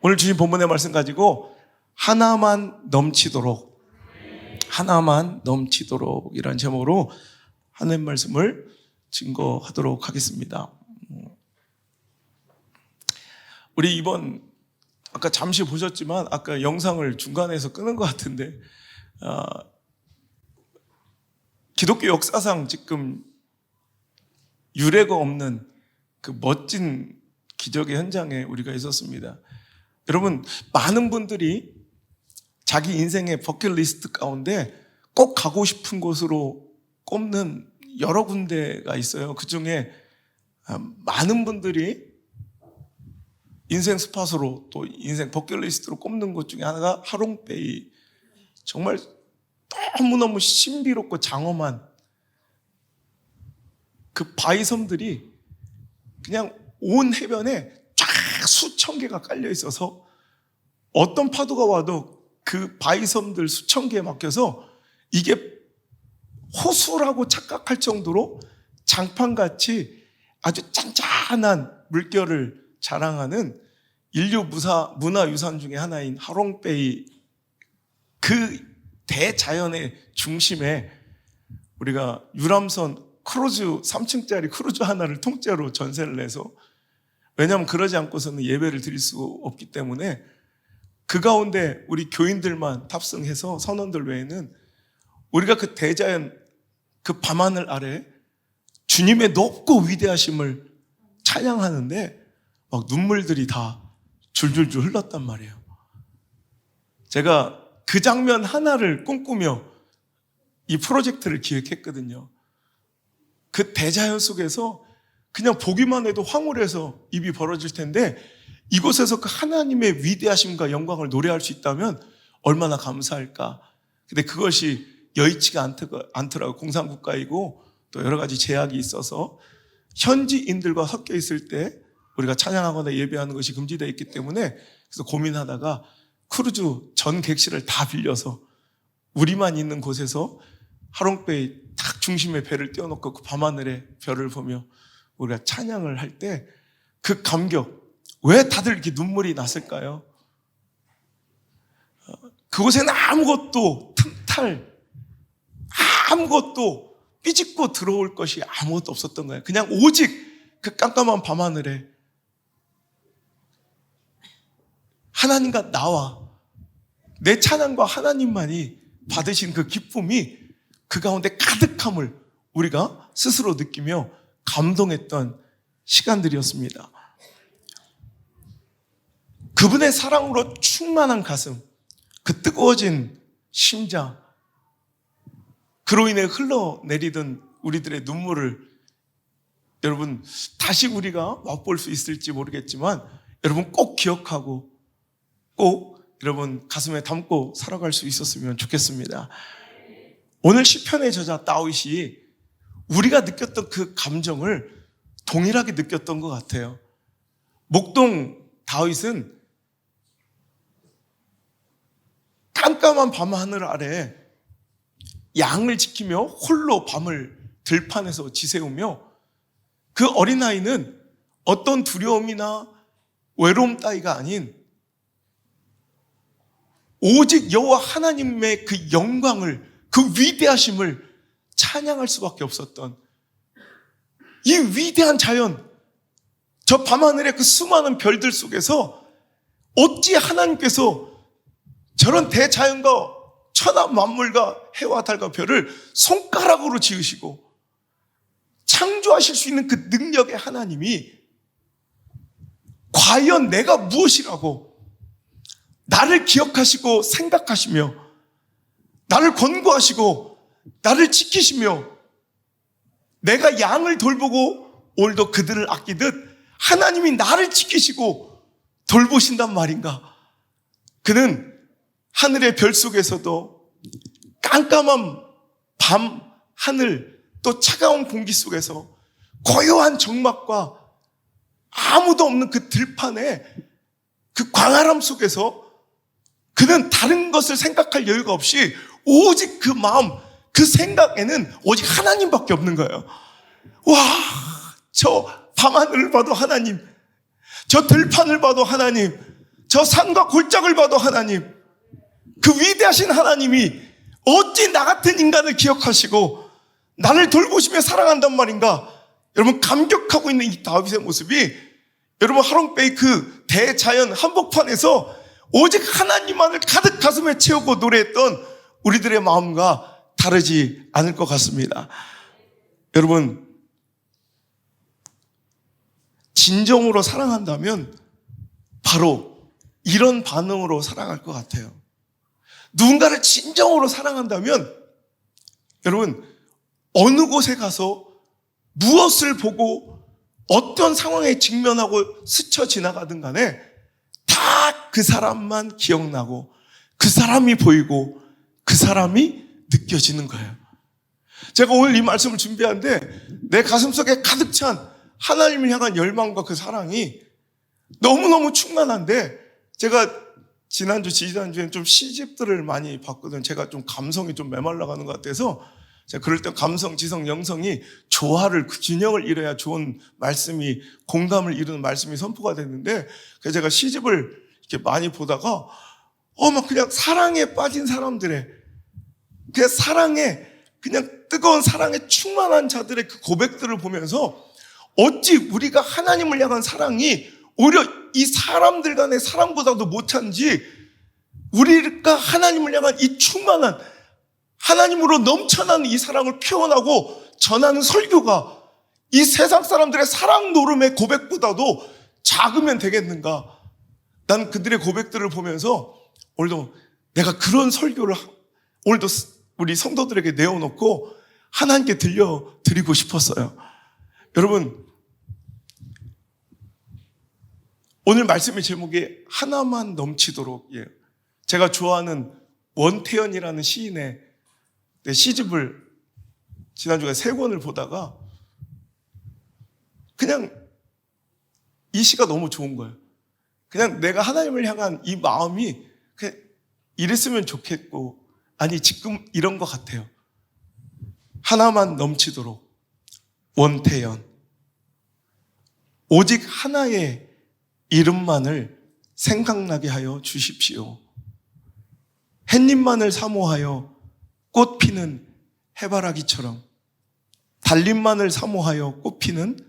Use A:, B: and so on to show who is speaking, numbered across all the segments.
A: 오늘 주신 본문의 말씀 가지고 하나만 넘치도록 이라는 제목으로 하나님 말씀을 증거하도록 하겠습니다. 우리 이번 아까 잠시 보셨지만 아까 영상을 중간에서 끄는 것 같은데 기독교 역사상 지금 유례가 없는 그 멋진 기적의 현장에 우리가 있었습니다. 여러분, 많은 분들이 자기 인생의 버킷리스트 가운데 꼭 가고 싶은 곳으로 꼽는 여러 군데가 있어요. 그 중에 많은 분들이 인생 스팟으로 또 인생 버킷리스트로 꼽는 곳 중에 하나가 하롱베이. 정말 너무너무 신비롭고 장엄한 그 바위섬들이 그냥 온 해변에 쫙 수천 개가 깔려 있어서 어떤 파도가 와도 그 바위섬들 수천 개에 막혀서 이게 호수라고 착각할 정도로 장판같이 아주 짠짠한 물결을 자랑하는 인류 문화유산 중에 하나인 하롱베이, 그 대자연의 중심에 우리가 유람선 크루즈 3층짜리 크루즈 하나를 통째로 전세를 내서, 왜냐하면 그러지 않고서는 예배를 드릴 수 없기 때문에 그 가운데 우리 교인들만 탑승해서 선원들 외에는 우리가 그 대자연 그 밤하늘 아래 주님의 높고 위대하심을 찬양하는데 막 눈물들이 다 줄줄줄 흘렀단 말이에요. 제가 그 장면 하나를 꿈꾸며 이 프로젝트를 기획했거든요. 그 대자연 속에서 그냥 보기만 해도 황홀해서 입이 벌어질 텐데 이곳에서 그 하나님의 위대하심과 영광을 노래할 수 있다면 얼마나 감사할까. 근데 그것이 여의치가 않더라고요. 공산국가이고 또 여러 가지 제약이 있어서 현지인들과 섞여 있을 때 우리가 찬양하거나 예배하는 것이 금지되어 있기 때문에, 그래서 고민하다가 크루즈 전 객실을 다 빌려서 우리만 있는 곳에서 하롱베이 딱 중심에 배를 띄워놓고 그 밤하늘에 별을 보며 우리가 찬양을 할 때 그 감격, 왜 다들 이렇게 눈물이 났을까요? 그곳에는 아무것도 아무것도 삐집고 들어올 것이 아무것도 없었던 거예요. 그냥 오직 그 깜깜한 밤하늘에 하나님과 나와 내 찬양과 하나님만이 받으신 그 기쁨이 그 가운데 가득함을 우리가 스스로 느끼며 감동했던 시간들이었습니다. 그분의 사랑으로 충만한 가슴, 그 뜨거워진 심장, 그로 인해 흘러내리던 우리들의 눈물을 여러분 다시 우리가 맛볼 수 있을지 모르겠지만 여러분 꼭 기억하고 꼭 여러분 가슴에 담고 살아갈 수 있었으면 좋겠습니다. 오늘 시편의 저자 다윗이 우리가 느꼈던 그 감정을 동일하게 느꼈던 것 같아요. 목동 다윗은 깜깜한 밤하늘 아래 양을 지키며 홀로 밤을 들판에서 지새우며, 그 어린아이는 어떤 두려움이나 외로움 따위가 아닌 오직 여호와 하나님의 그 영광을, 그 위대하심을 찬양할 수밖에 없었던 이 위대한 자연, 저 밤하늘의 그 수많은 별들 속에서 어찌 하나님께서 저런 대자연과 천하 만물과 해와 달과 별을 손가락으로 지으시고 창조하실 수 있는 그 능력의 하나님이 과연 내가 무엇이라고 나를 기억하시고 생각하시며 나를 권고하시고 나를 지키시며 내가 양을 돌보고 오늘도 그들을 아끼듯 하나님이 나를 지키시고 돌보신단 말인가. 그는 하늘의 별 속에서도 깜깜한 밤 하늘, 또 차가운 공기 속에서 고요한 적막과 아무도 없는 그 들판에 그 광활함 속에서 그는 다른 것을 생각할 여유가 없이 오직 그 마음, 그 생각에는 오직 하나님밖에 없는 거예요. 와, 저 밤하늘을 봐도 하나님, 저 들판을 봐도 하나님, 저 산과 골짜기를 봐도 하나님, 그 위대하신 하나님이 어찌 나 같은 인간을 기억하시고 나를 돌보시며 사랑한단 말인가? 여러분, 감격하고 있는 이 다윗의 모습이 여러분, 하롱베이 그 대자연 한복판에서 오직 하나님만을 가득 가슴에 채우고 노래했던 우리들의 마음과 다르지 않을 것 같습니다. 여러분, 진정으로 사랑한다면 바로 이런 반응으로 사랑할 것 같아요. 누군가를 진정으로 사랑한다면 여러분, 어느 곳에 가서 무엇을 보고 어떤 상황에 직면하고 스쳐 지나가든 간에 다 그 사람만 기억나고 그 사람이 보이고 그 사람이 느껴지는 거예요. 제가 오늘 이 말씀을 준비하는데 내 가슴속에 가득 찬 하나님을 향한 열망과 그 사랑이 너무너무 충만한데, 제가 지난주에는 좀 시집들을 많이 봤거든요. 제가 좀 감성이 좀 메말라가는 것 같아서 제가 그럴 때 감성, 지성, 영성이 조화를, 그 균형을 이뤄야 좋은 말씀이, 공감을 이루는 말씀이 선포가 됐는데, 그래서 제가 시집을 이렇게 많이 보다가 막 그냥 사랑에 빠진 사람들의, 그냥 사랑에, 그냥 뜨거운 사랑에 충만한 자들의 그 고백들을 보면서 어찌 우리가 하나님을 향한 사랑이 오히려 이 사람들 간의 사랑보다도 못한지, 우리가 하나님을 향한 이 충만한, 하나님으로 넘쳐나는 이 사랑을 표현하고 전하는 설교가 이 세상 사람들의 사랑 노름의 고백보다도 작으면 되겠는가? 난 그들의 고백들을 보면서 오늘도 내가 그런 설교를 오늘도 우리 성도들에게 내어놓고 하나님께 들려드리고 싶었어요. 여러분, 오늘 말씀의 제목이 하나만 넘치도록이에요. 제가 좋아하는 원태연이라는 시인의 시집을 지난주에 3권을 보다가 그냥 이 시가 너무 좋은 거예요. 그냥 내가 하나님을 향한 이 마음이 그냥 이랬으면 좋겠고, 아니 지금 이런 것 같아요. 하나만 넘치도록. 원태연. 오직 하나의 이름만을 생각나게 하여 주십시오. 햇님만을 사모하여 꽃 피는 해바라기처럼, 달님만을 사모하여 꽃 피는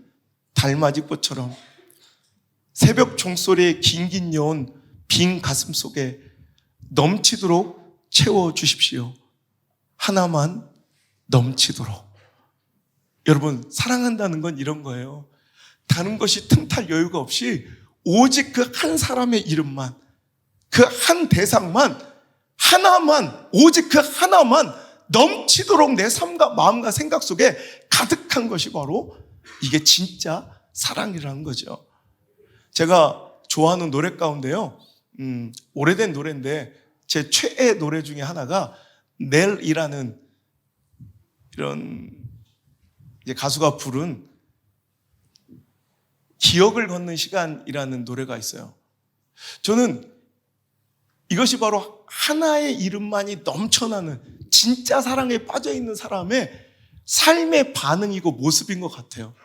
A: 달맞이꽃처럼, 새벽 종소리의 긴긴 여운 빈 가슴 속에 넘치도록 채워주십시오. 하나만 넘치도록. 여러분, 사랑한다는 건 이런 거예요. 다른 것이 틈탈 여유가 없이 오직 그 한 사람의 이름만, 그 한 대상만, 하나만, 오직 그 하나만 넘치도록 내 삶과 마음과 생각 속에 가득한 것이 바로 이게 진짜 사랑이라는 거죠. 제가 좋아하는 노래 가운데요, 오래된 노래인데 제 최애 노래 중에 하나가 넬이라는 이런 이제 가수가 부른 기억을 걷는 시간이라는 노래가 있어요. 저는 이것이 바로 하나의 이름만이 넘쳐나는 진짜 사랑에 빠져있는 사람의 삶의 반응이고 모습인 것 같아요.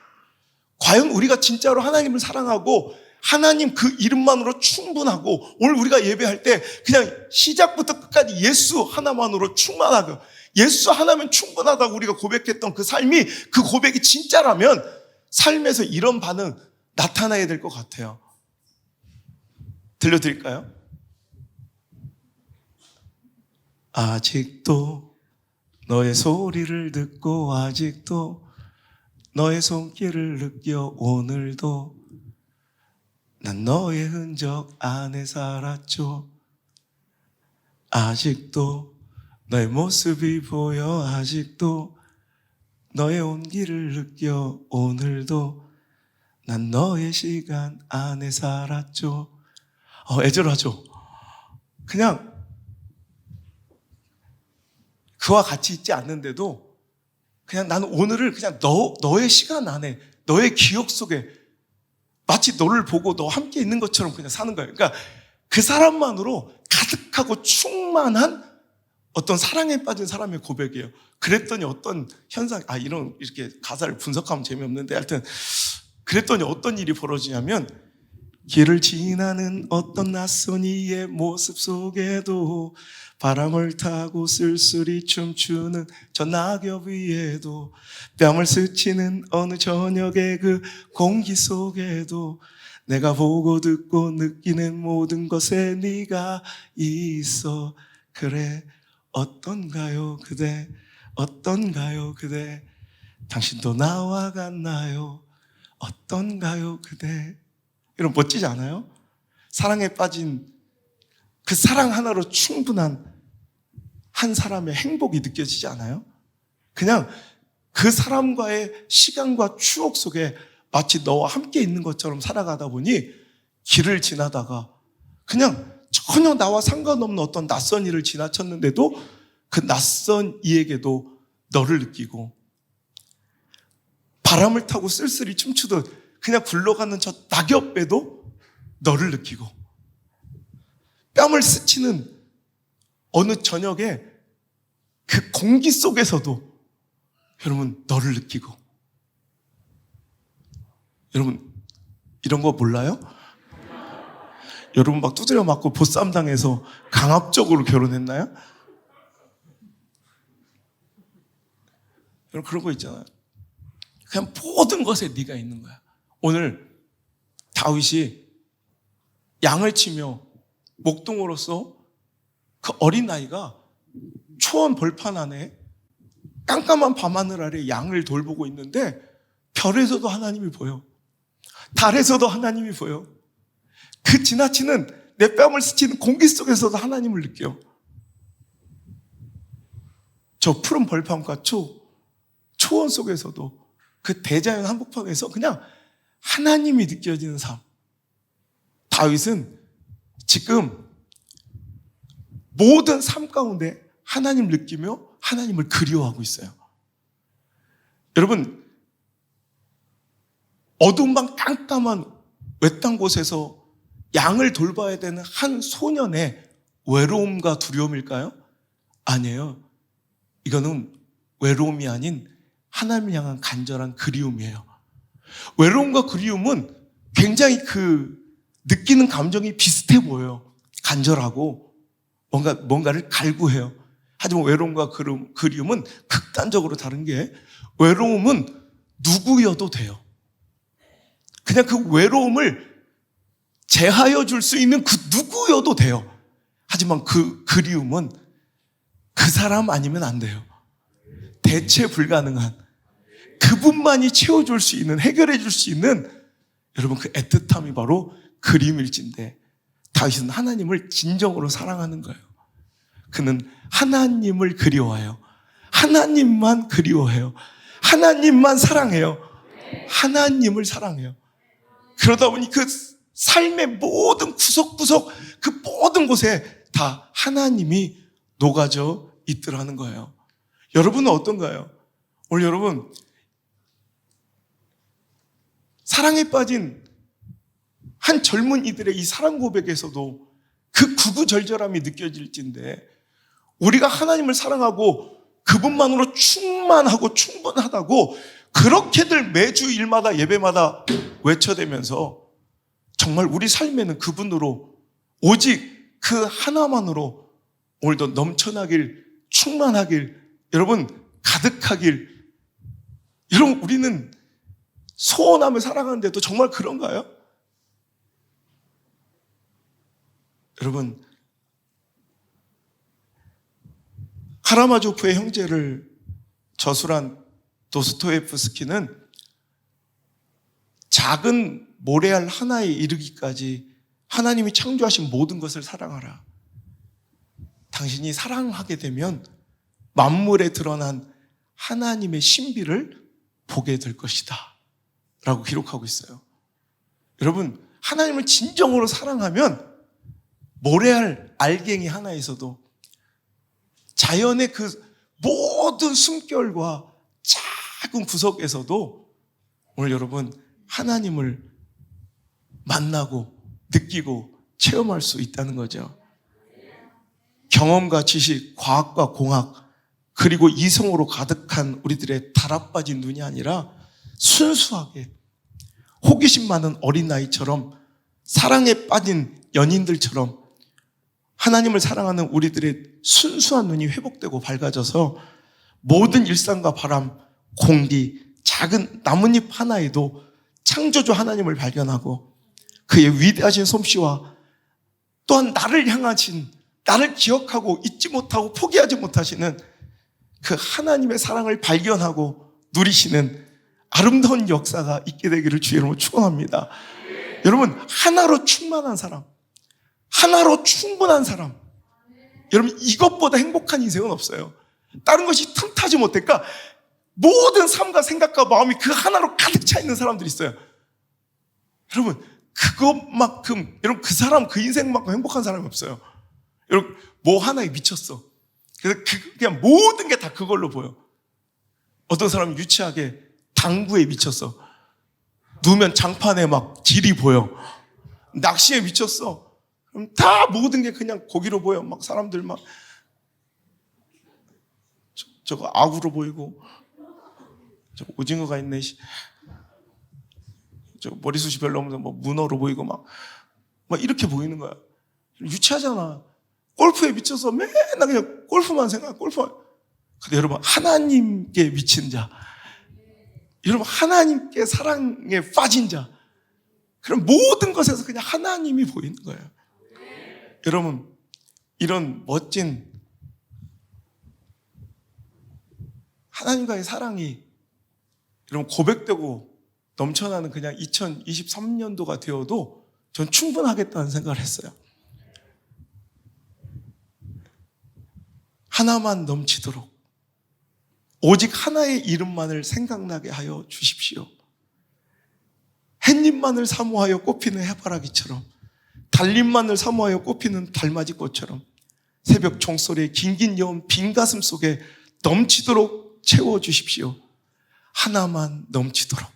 A: 과연 우리가 진짜로 하나님을 사랑하고 하나님 그 이름만으로 충분하고, 오늘 우리가 예배할 때 그냥 시작부터 끝까지 예수 하나만으로 충만하고 예수 하나면 충분하다고 우리가 고백했던 그 삶이, 그 고백이 진짜라면 삶에서 이런 반응 나타나야 될 것 같아요. 들려드릴까요? 아직도 너의 소리를 듣고, 아직도 너의 손길을 느껴, 오늘도 난 너의 흔적 안에 살았죠. 아직도 너의 모습이 보여, 아직도 너의 온기를 느껴, 오늘도 난 너의 시간 안에 살았죠. 애절하죠. 그냥 그와 같이 있지 않는데도 그냥 나는 오늘을 그냥 너의 시간 안에, 너의 기억 속에 마치 너를 보고 너 함께 있는 것처럼 그냥 사는 거예요. 그러니까 그 사람만으로 가득하고 충만한 어떤 사랑에 빠진 사람의 고백이에요. 그랬더니 어떤 현상, 이렇게 가사를 분석하면 재미없는데, 하여튼 그랬더니 어떤 일이 벌어지냐면 길을 지나는 어떤 낯선 이의 모습 속에도 바람을 타고 쓸쓸히 춤추는 저 낙엽 위에도 뺨을 스치는 어느 저녁의 그 공기 속에도 내가 보고 듣고 느끼는 모든 것에 네가 있어. 그래 어떤가요 그대, 어떤가요 그대, 당신도 나와 같나요, 어떤가요 그대. 이런 멋지지 않아요? 사랑에 빠진 그 사랑 하나로 충분한 한 사람의 행복이 느껴지지 않아요? 그냥 그 사람과의 시간과 추억 속에 마치 너와 함께 있는 것처럼 살아가다 보니 길을 지나다가 그냥 전혀 나와 상관없는 어떤 낯선 이를 지나쳤는데도 그 낯선 이에게도 너를 느끼고, 바람을 타고 쓸쓸히 춤추듯 그냥 굴러가는 저 낙엽에도 너를 느끼고, 뺨을 스치는 어느 저녁에 그 공기 속에서도 여러분 너를 느끼고. 여러분 이런 거 몰라요? 여러분 막 두드려 맞고 보쌈 당해서 강압적으로 결혼했나요? 여러분 그런 거 있잖아요. 그냥 모든 것에 네가 있는 거야. 오늘 다윗이 양을 치며 목동으로서 그 어린아이가 초원 벌판 안에 깜깜한 밤하늘 아래 양을 돌보고 있는데 별에서도 하나님이 보여. 달에서도 하나님이 보여. 그 지나치는 내 뺨을 스치는 공기 속에서도 하나님을 느껴. 저 푸른 벌판과 초원 속에서도 그 대자연 한복판에서 그냥 하나님이 느껴지는 삶. 다윗은 지금 모든 삶 가운데 하나님을 느끼며 하나님을 그리워하고 있어요. 여러분, 어두운 밤 깜깜한 외딴 곳에서 양을 돌봐야 되는 한 소년의 외로움과 두려움일까요? 아니에요. 이거는 외로움이 아닌 하나님을 향한 간절한 그리움이에요. 외로움과 그리움은 굉장히 느끼는 감정이 비슷해 보여요. 간절하고 뭔가를 갈구해요. 하지만 외로움과 그리움은 극단적으로 다른 게, 외로움은 누구여도 돼요. 그냥 그 외로움을 제하여 줄 수 있는 그 누구여도 돼요. 하지만 그 그리움은 그 사람 아니면 안 돼요. 대체 불가능한, 그분만이 채워줄 수 있는, 해결해 줄 수 있는 여러분 그 애틋함이 바로 그리움일진데, 다윗은 하나님을 진정으로 사랑하는 거예요. 그는 하나님을 그리워해요. 하나님만 그리워해요. 하나님만 사랑해요. 하나님을 사랑해요. 그러다 보니 그 삶의 모든 구석구석, 그 모든 곳에 다 하나님이 녹아져 있더라는 거예요. 여러분은 어떤가요? 오늘 여러분, 사랑에 빠진 한 젊은이들의 이 사랑 고백에서도 그 구구절절함이 느껴질진데, 우리가 하나님을 사랑하고 그분만으로 충만하고 충분하다고 그렇게들 매주 일마다 예배마다 외쳐대면서 정말 우리 삶에는 그분으로, 오직 그 하나만으로 오늘도 넘쳐나길, 충만하길, 여러분 가득하길, 여러분 우리는 소원하며 살아가는데도 정말 그런가요? 여러분, 카라마조프의 형제를 저술한 도스토옙스키는 작은 모래알 하나에 이르기까지 하나님이 창조하신 모든 것을 사랑하라. 당신이 사랑하게 되면 만물에 드러난 하나님의 신비를 보게 될 것이다 라고 기록하고 있어요. 여러분, 하나님을 진정으로 사랑하면 모래알 알갱이 하나에서도 자연의 그 모든 숨결과 작은 구석에서도 오늘 여러분 하나님을 만나고 느끼고 체험할 수 있다는 거죠. 경험과 지식, 과학과 공학, 그리고 이성으로 가득한 우리들의 달아빠진 눈이 아니라 순수하게 호기심 많은 어린아이처럼 사랑에 빠진 연인들처럼 하나님을 사랑하는 우리들의 순수한 눈이 회복되고 밝아져서 모든 일상과 바람, 공기, 작은 나뭇잎 하나에도 창조주 하나님을 발견하고 그의 위대하신 솜씨와 또한 나를 향하신, 나를 기억하고 잊지 못하고 포기하지 못하시는 그 하나님의 사랑을 발견하고 누리시는 아름다운 역사가 있게 되기를 주의 이름으로 축원합니다. 여러분, 하나로 충만한 사람, 하나로 충분한 사람, 여러분 이것보다 행복한 인생은 없어요. 다른 것이 틈타지 못할까? 모든 삶과 생각과 마음이 그 하나로 가득 차 있는 사람들이 있어요. 여러분 그것만큼, 여러분 그 사람, 그 인생만큼 행복한 사람이 없어요. 여러분 뭐 하나에 미쳤어. 그래서 그냥 모든 게 다 그걸로 보여. 어떤 사람은 유치하게 당구에 미쳤어. 누우면 장판에 막 길이 보여. 낚시에 미쳤어. 그럼 다 모든 게 그냥 고기로 보여. 막 사람들 막 저거 악으로 보이고, 저 오징어가 있네. 저 머리숱이 별로 없는 뭐 문어로 보이고 막 이렇게 보이는 거야. 유치하잖아. 골프에 미쳐서 맨날 그냥 골프만 생각해. 골프만. 근데 여러분 하나님께 미친 자, 여러분 하나님께 사랑에 빠진 자, 그럼 모든 것에서 그냥 하나님이 보이는 거예요. 여러분 이런 멋진 하나님과의 사랑이 여러분 고백되고 넘쳐나는 그냥 2023년도가 되어도 전 충분하겠다는 생각을 했어요. 하나만 넘치도록 오직 하나의 이름만을 생각나게 하여 주십시오. 햇님만을 사모하여 꽃피는 해바라기처럼, 달님만을 사모하여 꽃피는 달맞이꽃처럼 새벽 종소리에 긴긴 여운 빈 가슴 속에 넘치도록 채워주십시오. 하나만 넘치도록.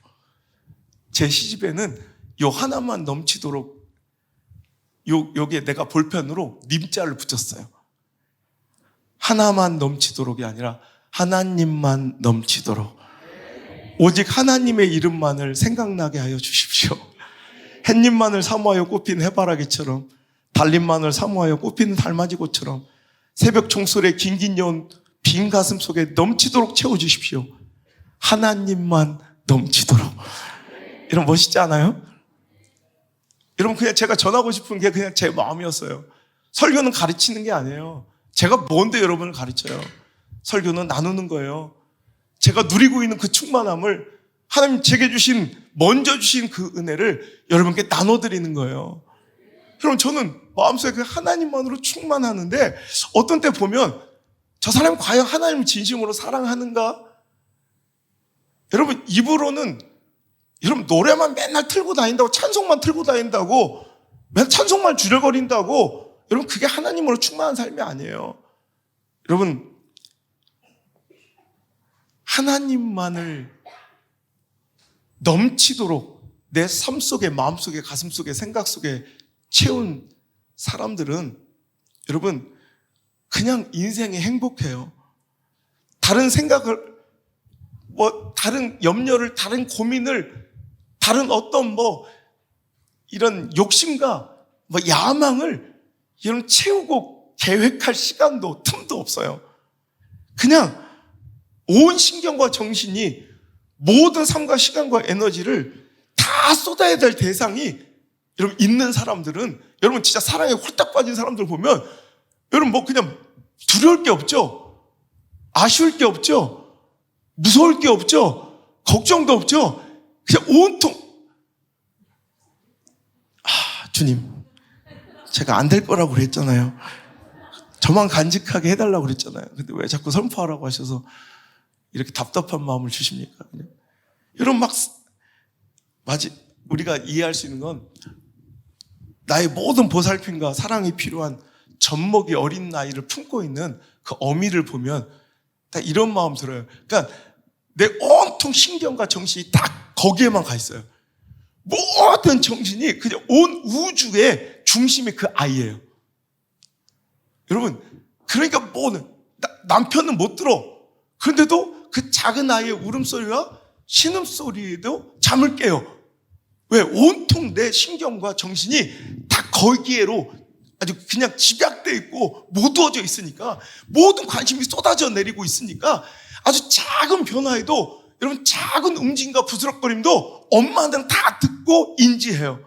A: 제 시집에는 요 하나만 넘치도록 여기에 내가 볼펜으로 님자를 붙였어요. 하나만 넘치도록이 아니라 하나님만 넘치도록, 오직 하나님의 이름만을 생각나게 하여 주십시오. 햇님만을 사모하여 꽃피는 해바라기처럼, 달님만을 사모하여 꽃피는 달맞이꽃처럼 새벽 종소리에 긴긴 여운 빈 가슴 속에 넘치도록 채워주십시오. 하나님만 넘치도록. 이런 멋있지 않아요? 여러분 그냥 제가 전하고 싶은 게 그냥 제 마음이었어요. 설교는 가르치는 게 아니에요. 제가 뭔데 여러분을 가르쳐요? 설교는 나누는 거예요. 제가 누리고 있는 그 충만함을, 하나님 제게 주신, 먼저 주신 그 은혜를 여러분께 나눠드리는 거예요. 여러분 저는 마음속에 그 하나님만으로 충만하는데 어떤 때 보면 저 사람이 과연 하나님을 진심으로 사랑하는가? 여러분 입으로는 여러분 노래만 맨날 틀고 다닌다고, 찬송만 틀고 다닌다고, 맨날 찬송만 주절거린다고, 여러분 그게 하나님으로 충만한 삶이 아니에요. 여러분 하나님만을 넘치도록 내 삶 속에, 마음 속에, 가슴 속에, 생각 속에 채운 사람들은 여러분 그냥 인생이 행복해요. 다른 생각을, 다른 염려를, 다른 고민을, 다른 어떤 이런 욕심과 야망을 여러분 채우고 계획할 시간도 틈도 없어요. 그냥 온 신경과 정신이, 모든 삶과 시간과 에너지를 다 쏟아야 될 대상이 여러분 있는 사람들은, 여러분 진짜 사랑에 홀딱 빠진 사람들 보면 여러분 그냥 두려울 게 없죠. 아쉬울 게 없죠. 무서울 게 없죠. 걱정도 없죠. 그냥 온통 주님 제가 안 될 거라고 그랬잖아요. 저만 간직하게 해달라고 그랬잖아요. 근데 왜 자꾸 선포하라고 하셔서 이렇게 답답한 마음을 주십니까? 여러분 우리가 이해할 수 있는 건 나의 모든 보살핌과 사랑이 필요한 젖먹이 어린 나이를 품고 있는 그 어미를 보면 다 이런 마음 들어요. 그러니까 내 온통 신경과 정신이 다 거기에만 가 있어요. 모든 정신이 그냥 온 우주의 중심이 그 아이예요. 여러분 그러니까 남편은 못 들어. 그런데도 그 작은 아이의 울음소리와 신음소리에도 잠을 깨요. 왜? 온통 내 신경과 정신이 다 거기에로 아주 그냥 집약되어 있고 모두어져 있으니까, 모든 관심이 쏟아져 내리고 있으니까 아주 작은 변화에도, 여러분, 작은 움직임과 부스럭거림도 엄마는 다 듣고 인지해요.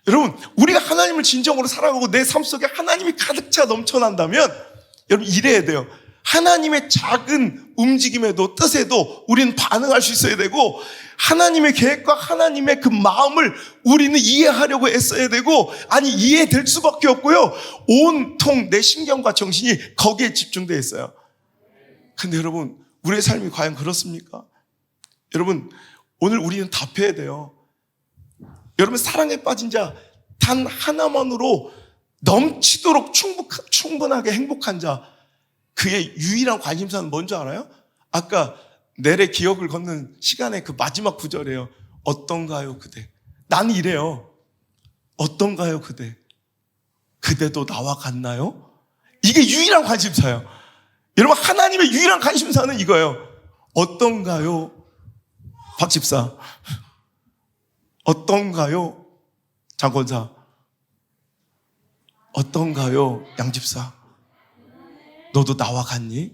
A: 여러분, 우리가 하나님을 진정으로 살아가고 내 삶 속에 하나님이 가득 차 넘쳐난다면, 여러분, 이래야 돼요. 하나님의 작은 움직임에도 뜻에도 우리는 반응할 수 있어야 되고, 하나님의 계획과 하나님의 그 마음을 우리는 이해하려고 애써야 되고, 아니, 이해될 수밖에 없고요. 온통 내 신경과 정신이 거기에 집중되어 있어요. 근데 여러분, 우리의 삶이 과연 그렇습니까? 여러분, 오늘 우리는 답해야 돼요. 여러분, 사랑에 빠진 자 단 하나만으로 넘치도록 충분하게 행복한 자, 그의 유일한 관심사는 뭔지 알아요? 아까 내래 기억을 걷는 시간의 그 마지막 구절이에요. 어떤가요 그대? 나는 이래요. 어떤가요 그대? 그대도 나와 같나요? 이게 유일한 관심사예요. 여러분, 하나님의 유일한 관심사는 이거예요. 어떤가요 박 집사? 어떤가요 장권사? 어떤가요 양 집사? 너도 나와 같니?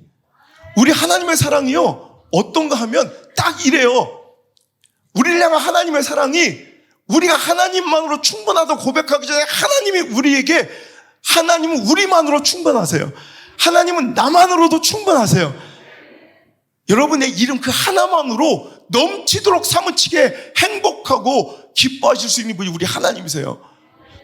A: 우리 하나님의 사랑이요, 어떤가 하면 딱 이래요. 우리를 향한 하나님의 사랑이, 우리가 하나님만으로 충분하다고 고백하기 전에 하나님이 우리에게, 하나님은 우리만으로 충분하세요. 하나님은 나만으로도 충분하세요. 여러분의 이름 그 하나만으로 넘치도록 사무치게 행복하고 기뻐하실 수 있는 분이 우리 하나님이세요.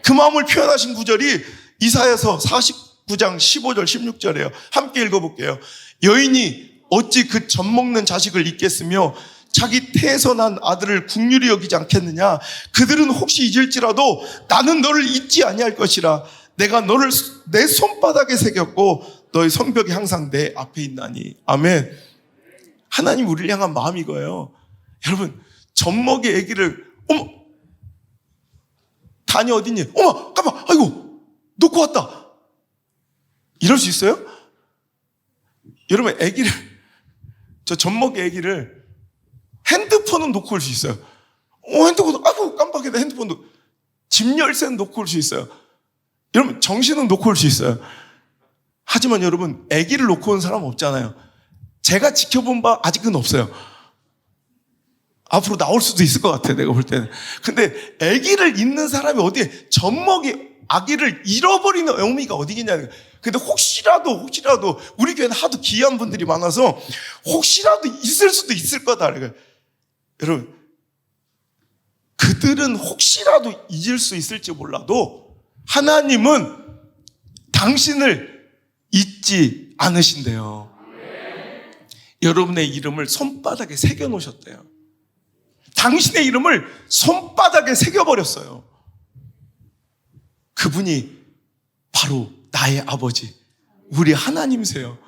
A: 그 마음을 표현하신 구절이 이사야서 49장 15절 16절이에요. 함께 읽어볼게요. 여인이 어찌 그 젖먹는 자식을 잊겠으며 자기 태에서 난 아들을 국률이 여기지 않겠느냐. 그들은 혹시 잊을지라도 나는 너를 잊지 아니할 것이라. 내가 너를 내 손바닥에 새겼고 너의 성벽이 항상 내 앞에 있나니. 아멘. 하나님 우리를 향한 마음이 이거예요. 여러분, 젖먹이 아기를, 어머, 단이 어딨니? 어머, 깜빡, 아이고, 놓고 왔다. 이럴 수 있어요? 여러분, 아기를, 저 젖먹이 아기를 핸드폰은 놓고 올 수 있어요. 핸드폰, 아이고, 깜빡이다. 핸드폰도. 집 열쇠는 놓고 올 수 있어요. 여러분, 정신은 놓고 올 수 있어요. 하지만 여러분, 아기를 놓고 온 사람 없잖아요. 제가 지켜본 바 아직은 없어요. 앞으로 나올 수도 있을 것 같아요, 내가 볼 때는. 근데 아기를 잊는 사람이 어디에, 젖먹이 아기를 잃어버리는 의미가 어디겠냐는 거예요. 근데 혹시라도 우리 교회는 하도 귀한 분들이 많아서 혹시라도 있을 수도 있을 거다. 그러니까 여러분, 그들은 혹시라도 잊을 수 있을지 몰라도 하나님은 당신을 잊지 않으신대요. 여러분의 이름을 손바닥에 새겨 놓으셨대요. 당신의 이름을 손바닥에 새겨버렸어요. 그분이 바로 나의 아버지, 우리 하나님이세요.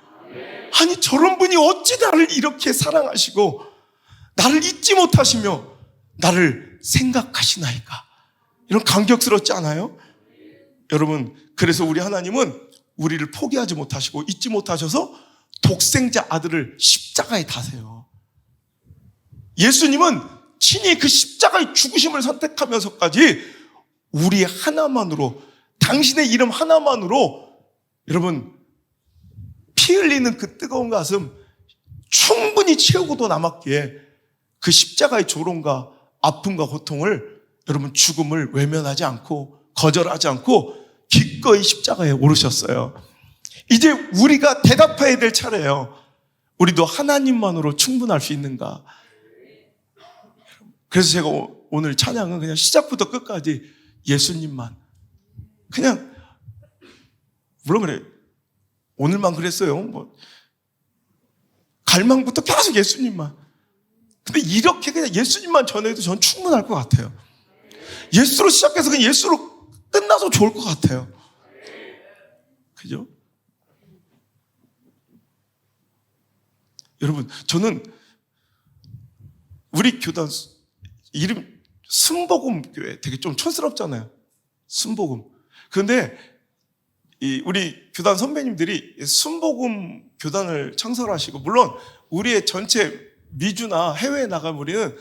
A: 아니, 저런 분이 어찌 나를 이렇게 사랑하시고 나를 잊지 못하시며 나를 생각하시나이까. 이런 감격스럽지 않아요? 여러분, 그래서 우리 하나님은 우리를 포기하지 못하시고 잊지 못하셔서 독생자 아들을 십자가에 다세요. 예수님은 친히 그 십자가의 죽으심을 선택하면서까지 우리 하나만으로, 당신의 이름 하나만으로, 여러분, 피 흘리는 그 뜨거운 가슴 충분히 채우고도 남았기에 그 십자가의 조롱과 아픔과 고통을, 여러분, 죽음을 외면하지 않고 거절하지 않고 기꺼이 십자가에 오르셨어요. 이제 우리가 대답해야 될 차례예요. 우리도 하나님만으로 충분할 수 있는가? 그래서 제가 오늘 찬양은 그냥 시작부터 끝까지 예수님만, 그냥, 물론 그래, 오늘만 그랬어요. 뭐 갈망부터 계속 예수님만. 근데 이렇게 그냥 예수님만 전해도 전 충분할 것 같아요. 예수로 시작해서 그냥 예수로 끝나도 좋을 것 같아요. 그죠? 여러분, 저는 우리 교단 이름 순복음 교회 되게 좀 촌스럽잖아요. 순복음. 그런데 우리 교단 선배님들이 순복음 교단을 창설하시고, 물론 우리의 전체 미주나 해외에 나가면 우리는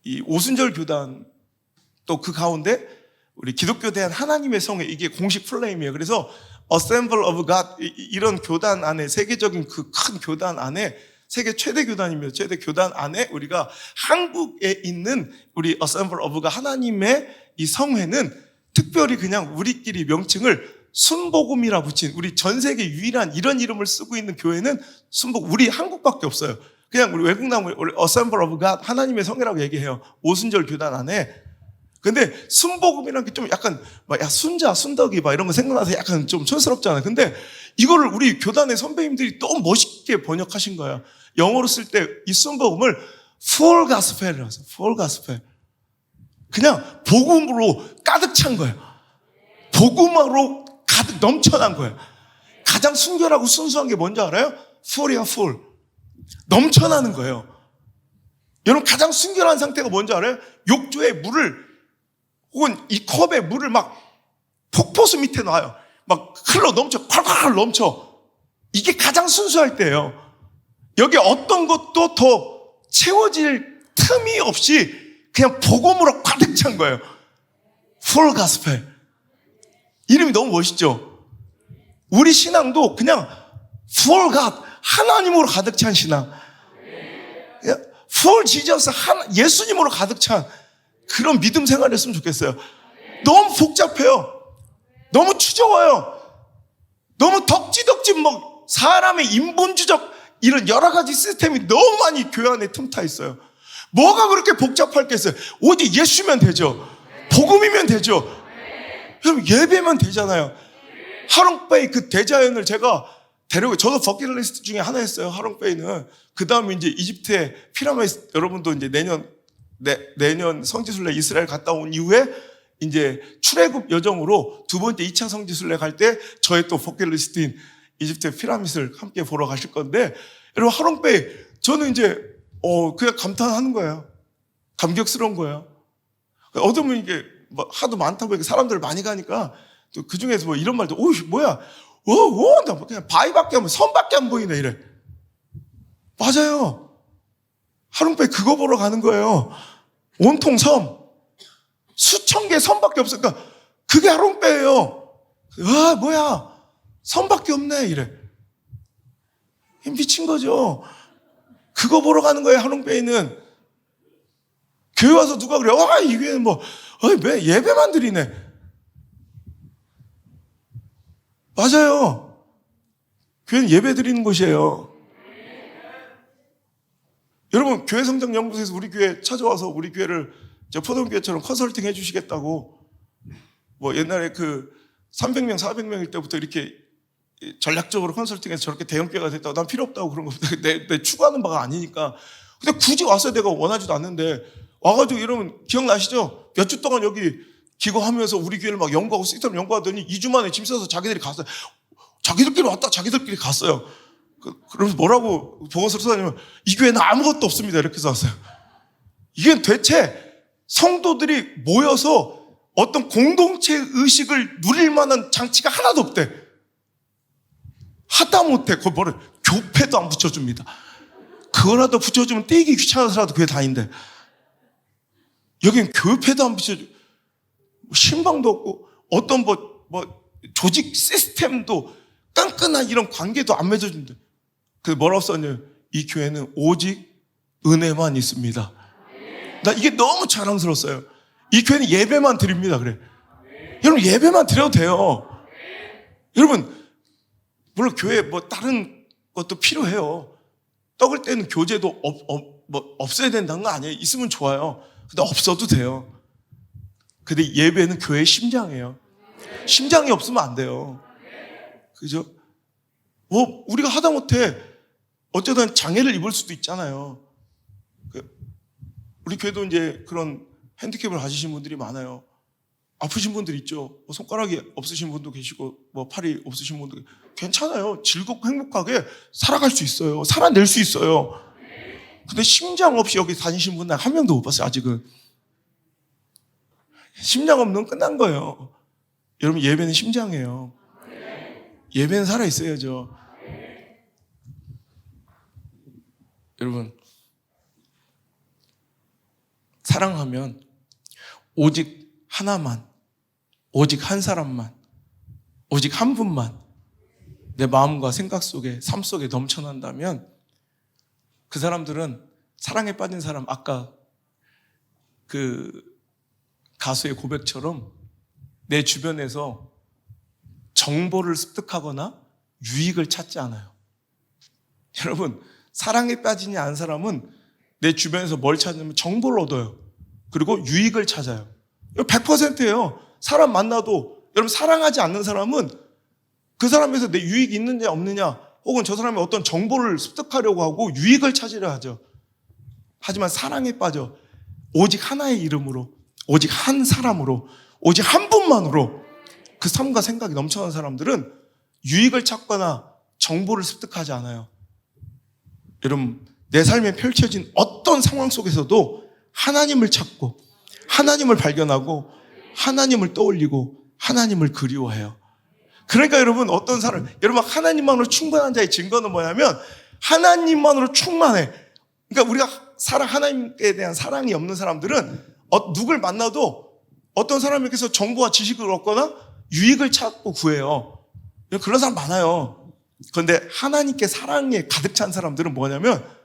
A: 이 오순절 교단 또 그 가운데 우리 기독교 대한 하나님의 성회, 이게 공식 플레임이에요. 그래서 Assembly of God, 이런 교단 안에, 세계적인 그 큰 교단 안에, 세계 최대 교단이며 최대 교단 안에 우리가 한국에 있는 우리 Assembly of God, 하나님의 이 성회는 특별히 그냥 우리끼리 명칭을 순복음이라 붙인, 우리 전 세계 유일한 이런 이름을 쓰고 있는 교회는 우리 한국밖에 없어요. 그냥 우리 외국 나무 우리 Assembly of God, 하나님의 성회라고 얘기해요. 오순절 교단 안에. 근데 순복음이라는 게 좀 약간 야 순자, 순덕이 막 이런 거 생각나서 약간 좀 촌스럽잖아요. 근데 이거를 우리 교단의 선배님들이 너무 멋있게 번역하신 거예요. 영어로 쓸 때 이 순복음을 full gospel이라고 해서 full gospel. 그냥 복음으로 가득 찬 거예요. 복음으로 가득 넘쳐난 거예요. 가장 순결하고 순수한 게 뭔지 알아요? full이야, full. 넘쳐나는 거예요. 여러분, 가장 순결한 상태가 뭔지 알아요? 욕조에 물을, 혹은 이 컵에 물을 막 폭포수 밑에 놔요. 막 흘러 넘쳐, 콸콸 넘쳐. 이게 가장 순수할 때예요. 여기 어떤 것도 더 채워질 틈이 없이 그냥 복음으로 가득 찬 거예요. Full Gospel. 이름이 너무 멋있죠? 우리 신앙도 그냥 Full God, 하나님으로 가득 찬 신앙. Full Jesus, 예수님으로 가득 찬 그런 믿음 생활했으면 좋겠어요. 너무 복잡해요. 너무 추저워요. 너무 덕지덕지 사람의 인본주적 이런 여러 가지 시스템이 너무 많이 교회 안에 틈타 있어요. 뭐가 그렇게 복잡할 게 있어요? 오직 예수면 되죠. 복음이면 되죠. 그럼 예배면 되잖아요. 하롱베이 그 대자연을 제가 저도 버킷리스트 중에 하나였어요. 하롱베이는. 그 다음에 이제 이집트의 피라미드, 여러분도 이제 내년 성지순례 이스라엘 갔다 온 이후에 이제 출애굽 여정으로 두 번째 2차 성지순례 갈 때 저의 또 버킷리스트인 이집트 피라미드를 함께 보러 가실 건데, 여러분 하롱베이 저는 이제 그냥 감탄하는 거예요. 감격스러운 거예요. 어떤 분이 이게 하도 많다고 사람들 많이 가니까 또 그 중에서 이런 말도 뭐야 나 그냥 바위밖에 안 선밖에 안 보이네 이래. 맞아요. 하롱베이 그거 보러 가는 거예요. 온통 섬. 수천 개의 섬밖에 없으니까 그게 하롱베이예요. 뭐야. 섬밖에 없네 이래. 미친 거죠. 그거 보러 가는 거예요. 하롱베이는. 교회 와서 누가 그래. 이 교회는 왜 예배만 드리네. 맞아요. 교회는 예배 드리는 곳이에요. 여러분, 교회 성장 연구소에서 우리 교회 찾아와서 우리 교회를 포동교회처럼 컨설팅 해주시겠다고, 옛날에 300명, 400명일 때부터 이렇게 전략적으로 컨설팅해서 저렇게 대형교회가 됐다고, 난 필요 없다고 그런 거, 내 추구하는 바가 아니니까. 근데 굳이 왔어요. 내가 원하지도 않는데. 와가지고 여러분, 기억나시죠? 몇 주 동안 여기 기고하면서 우리 교회를 막 연구하고 시스템 연구하더니 2주 만에 짐 싸서 자기들이 갔어요. 자기들끼리 왔다, 자기들끼리 갔어요. 그러면서 뭐라고 보고서를 써다니면, 이 교회는 아무것도 없습니다. 이렇게 써왔어요. 이게 대체 성도들이 모여서 어떤 공동체 의식을 누릴 만한 장치가 하나도 없대. 하다못해 교패도 안 붙여줍니다. 그거라도 붙여주면 떼기 귀찮아서라도 교회 다닌대. 여긴 교패도 안 붙여줘. 신방도 없고 어떤 조직 시스템도 끈끈한 이런 관계도 안 맺어준대. 뭐라고 썼냐? 이 교회는 오직 은혜만 있습니다. 나 이게 너무 자랑스러웠어요. 이 교회는 예배만 드립니다. 그래. 여러분, 예배만 드려도 돼요. 여러분, 물론 교회 다른 것도 필요해요. 떡을 떼는 교제도 없어야 된다는 거 아니에요. 있으면 좋아요. 근데 없어도 돼요. 근데 예배는 교회의 심장이에요. 심장이 없으면 안 돼요. 그죠? 우리가 하다못해 어쩌다 장애를 입을 수도 있잖아요. 우리 교회도 이제 그런 핸디캡을 가지신 분들이 많아요. 아프신 분들 있죠. 손가락이 없으신 분도 계시고, 팔이 없으신 분도 괜찮아요. 즐겁고 행복하게 살아갈 수 있어요. 살아낼 수 있어요. 근데 심장 없이 여기 다니신 분은 한 명도 못 봤어요, 아직은. 심장 없는 건 끝난 거예요. 여러분, 예배는 심장이에요. 예배는 살아있어야죠. 여러분, 사랑하면 오직 하나만, 오직 한 사람만, 오직 한 분만 내 마음과 생각 속에, 삶 속에 넘쳐난다면 그 사람들은, 사랑에 빠진 사람, 아까 그 가수의 고백처럼 내 주변에서 정보를 습득하거나 유익을 찾지 않아요. 여러분, 사랑에 빠지지 않은 사람은 내 주변에서 뭘 찾냐면 정보를 얻어요. 그리고 유익을 찾아요. 이거 100%예요. 사람 만나도, 여러분, 사랑하지 않는 사람은 그 사람에서 내 유익이 있느냐 없느냐, 혹은 저 사람이 어떤 정보를 습득하려고 하고 유익을 찾으려 하죠. 하지만 사랑에 빠져 오직 하나의 이름으로, 오직 한 사람으로, 오직 한 분만으로 그 삶과 생각이 넘쳐나는 사람들은 유익을 찾거나 정보를 습득하지 않아요. 여러분, 내 삶에 펼쳐진 어떤 상황 속에서도 하나님을 찾고, 하나님을 발견하고, 하나님을 떠올리고, 하나님을 그리워해요. 그러니까 여러분, 어떤 사람, 여러분, 하나님만으로 충만한 자의 증거는 뭐냐면 하나님만으로 충만해. 그러니까 우리가 하나님께 대한 사랑이 없는 사람들은 누굴 만나도 어떤 사람에게서 정보와 지식을 얻거나 유익을 찾고 구해요. 그런 사람 많아요. 그런데 하나님께 사랑에 가득 찬 사람들은 뭐냐면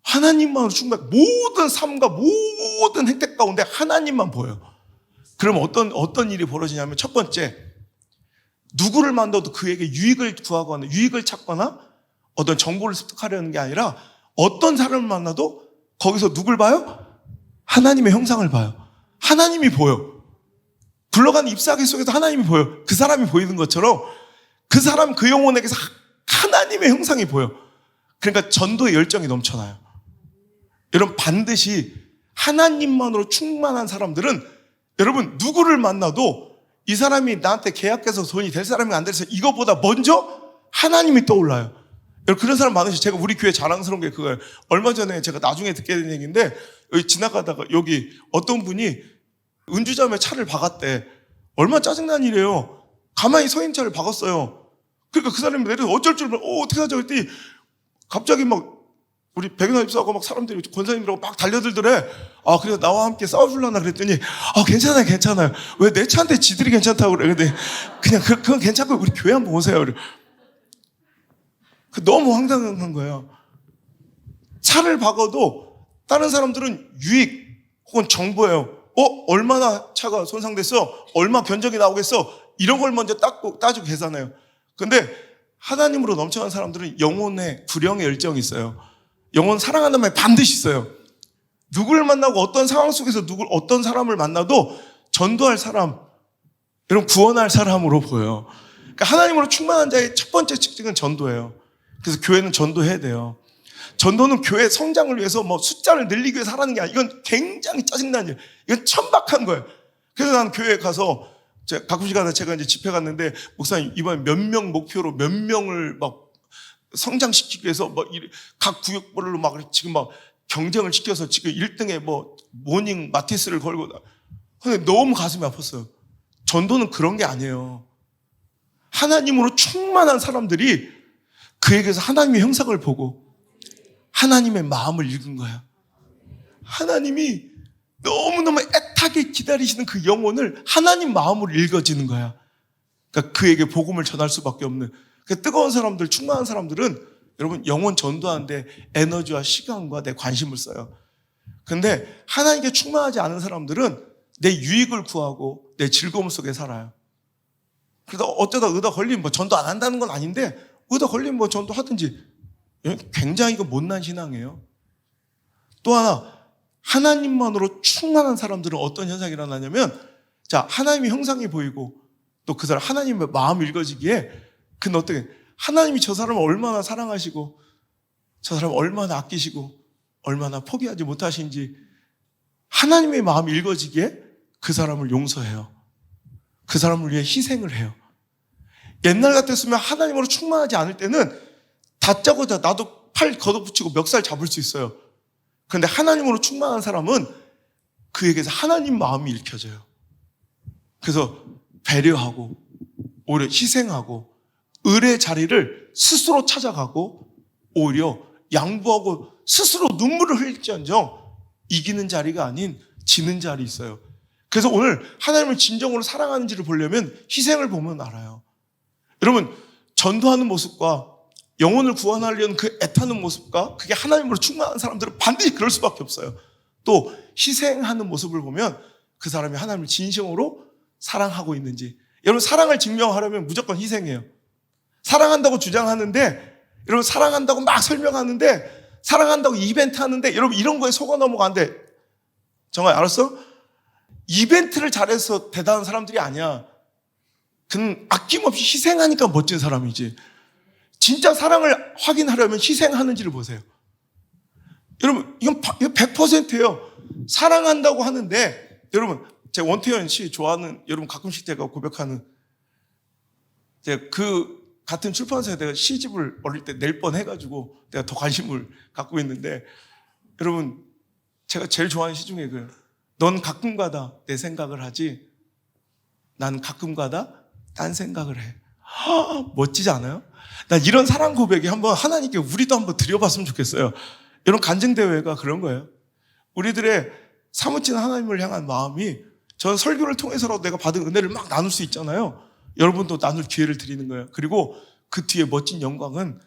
A: 하나님만으로 충분한, 모든 삶과 모든 혜택 가운데 하나님만 보여요. 그럼 어떤 일이 벌어지냐면, 첫 번째, 누구를 만나도 그에게 유익을 구하거나 유익을 찾거나 어떤 정보를 습득하려는 게 아니라 어떤 사람을 만나도 거기서 누굴 봐요? 하나님의 형상을 봐요. 하나님이 보여. 굴러가는 잎사귀 속에서 하나님이 보여. 그 사람이 보이는 것처럼 그 사람, 그 영혼에게서 하나님의 형상이 보여. 그러니까 전도의 열정이 넘쳐나요. 여러분, 반드시 하나님만으로 충만한 사람들은, 여러분, 누구를 만나도 이 사람이 나한테 계약해서 돈이 될 사람이 안 돼서 이거보다 먼저 하나님이 떠올라요. 여러분, 그런 사람 많으시죠? 제가 우리 교회 자랑스러운 게 그거예요. 얼마 전에 제가 나중에 듣게 된 얘기인데, 여기 지나가다가 여기 어떤 분이 은주자매 차를 박았대. 얼마나 짜증난 일이에요. 가만히 서 있는 차를 박았어요. 그러니까 그 사람이 내려서 어쩔 줄 몰라. 어떻게 하자 그랬더니 갑자기 막 우리 백연아 입사하고 막 사람들이 권사님이라고 막 달려들더래. 아, 그래서 나와 함께 싸워줄라나 그랬더니, 괜찮아요. 왜 내 차한테 지들이 괜찮다고 그래. 근데 그냥 그건 괜찮고 우리 교회 한번 오세요. 너무 황당한 거예요. 차를 박아도 다른 사람들은 유익 혹은 정보예요. 얼마나 차가 손상됐어? 얼마 견적이 나오겠어? 이런 걸 먼저 따지고 계산해요. 근데 하나님으로 넘쳐난 사람들은 영혼의 구령의 열정이 있어요. 영혼 사랑하는 마음이 반드시 있어요. 누구를 만나고 어떤 상황 속에서 어떤 사람을 만나도 전도할 사람, 여러분, 구원할 사람으로 보여요. 그러니까 하나님으로 충만한 자의 첫 번째 특징은 전도예요. 그래서 교회는 전도해야 돼요. 전도는 교회 성장을 위해서 숫자를 늘리기 위해서 하라는 게 아니라 이건 굉장히 짜증나는 일. 이건 천박한 거예요. 그래서 나는 교회에 가서 가끔씩 가다 제가 이제 집회 갔는데, 목사님, 이번에 몇 명 목표로 몇 명을 막 성장시키기 위해서 각 구역별로 지금 경쟁을 시켜서 지금 1등에 모닝 마티스를 걸고, 근데 너무 가슴이 아팠어요. 전도는 그런 게 아니에요. 하나님으로 충만한 사람들이 그에게서 하나님의 형상을 보고 하나님의 마음을 읽은 거야. 하나님이 너무너무 애타게 기다리시는 그 영혼을 하나님 마음으로 읽어지는 거야. 그러니까 그에게 복음을 전할 수밖에 없는, 그 뜨거운 사람들, 충만한 사람들은 여러분, 영혼 전도하는데 에너지와 시간과 내 관심을 써요. 근데 하나님께 충만하지 않은 사람들은 내 유익을 구하고 내 즐거움 속에 살아요. 그래서 어쩌다 의다 걸리면 전도 안 한다는 건 아닌데, 의다 걸리면 전도 하든지. 굉장히 이거 못난 신앙이에요. 또 하나, 하나님만으로 충만한 사람들은 어떤 현상이 일어나냐면, 하나님의 형상이 보이고 또 그 사람 하나님의 마음이 읽어지기에, 그는 어떻게, 하나님이 저 사람을 얼마나 사랑하시고 저 사람을 얼마나 아끼시고 얼마나 포기하지 못하신지 하나님의 마음이 읽어지기에 그 사람을 용서해요. 그 사람을 위해 희생을 해요. 옛날 같았으면 하나님으로 충만하지 않을 때는 다짜고짜 나도 팔 걷어붙이고 멱살 잡을 수 있어요. 그런데 하나님으로 충만한 사람은 그에게서 하나님 마음이 읽혀져요. 그래서 배려하고 오히려 희생하고 을의 자리를 스스로 찾아가고 오히려 양보하고 스스로 눈물을 흘릴지언정 이기는 자리가 아닌 지는 자리 있어요. 그래서 오늘 하나님을 진정으로 사랑하는지를 보려면 희생을 보면 알아요. 여러분, 전도하는 모습과 영혼을 구원하려는 그 애타는 모습과 그게 하나님으로 충만한 사람들은 반드시 그럴 수밖에 없어요. 또 희생하는 모습을 보면 그 사람이 하나님을 진심으로 사랑하고 있는지. 여러분, 사랑을 증명하려면 무조건 희생해요. 사랑한다고 주장하는데, 여러분, 사랑한다고 막 설명하는데, 사랑한다고 이벤트 하는데, 여러분, 이런 거에 속아 넘어가 안 돼. 정말 알았어? 이벤트를 잘해서 대단한 사람들이 아니야. 그는 아낌없이 희생하니까 멋진 사람이지. 진짜 사랑을 확인하려면 희생하는지를 보세요. 여러분, 이건 100%예요. 사랑한다고 하는데, 여러분, 제가 원태현 씨 좋아하는, 여러분 가끔씩 제가 고백하는, 제가 그 같은 출판사에 내가 시집을 어릴 때 낼 뻔 해가지고 내가 더 관심을 갖고 있는데, 여러분, 제가 제일 좋아하는 시 중에 넌 가끔가다 내 생각을 하지, 난 가끔가다 딴 생각을 해. 멋지지 않아요? 난 이런 사랑 고백이 한번 하나님께 우리도 한번 드려봤으면 좋겠어요. 이런 간증대회가 그런 거예요. 우리들의 사무치는 하나님을 향한 마음이, 전 설교를 통해서라도 내가 받은 은혜를 막 나눌 수 있잖아요. 여러분도 나눌 기회를 드리는 거예요. 그리고 그 뒤에 멋진 영광은,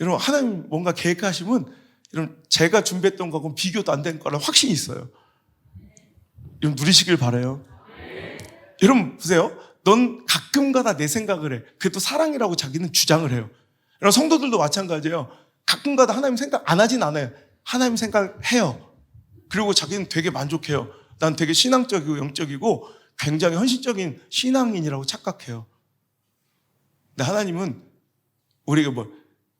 A: 여러분, 하나님 뭔가 계획하시면, 여러분, 제가 준비했던 거하고는 비교도 안 된 거라 확신이 있어요. 여러분, 누리시길 바라요. 여러분, 보세요. 넌 가끔가다 내 생각을 해. 그게 또 사랑이라고 자기는 주장을 해요. 여러분, 성도들도 마찬가지예요. 가끔가다 하나님 생각 안 하진 않아요. 하나님 생각해요. 그리고 자기는 되게 만족해요. 난 되게 신앙적이고 영적이고 굉장히 헌신적인 신앙인이라고 착각해요. 근데 하나님은 우리가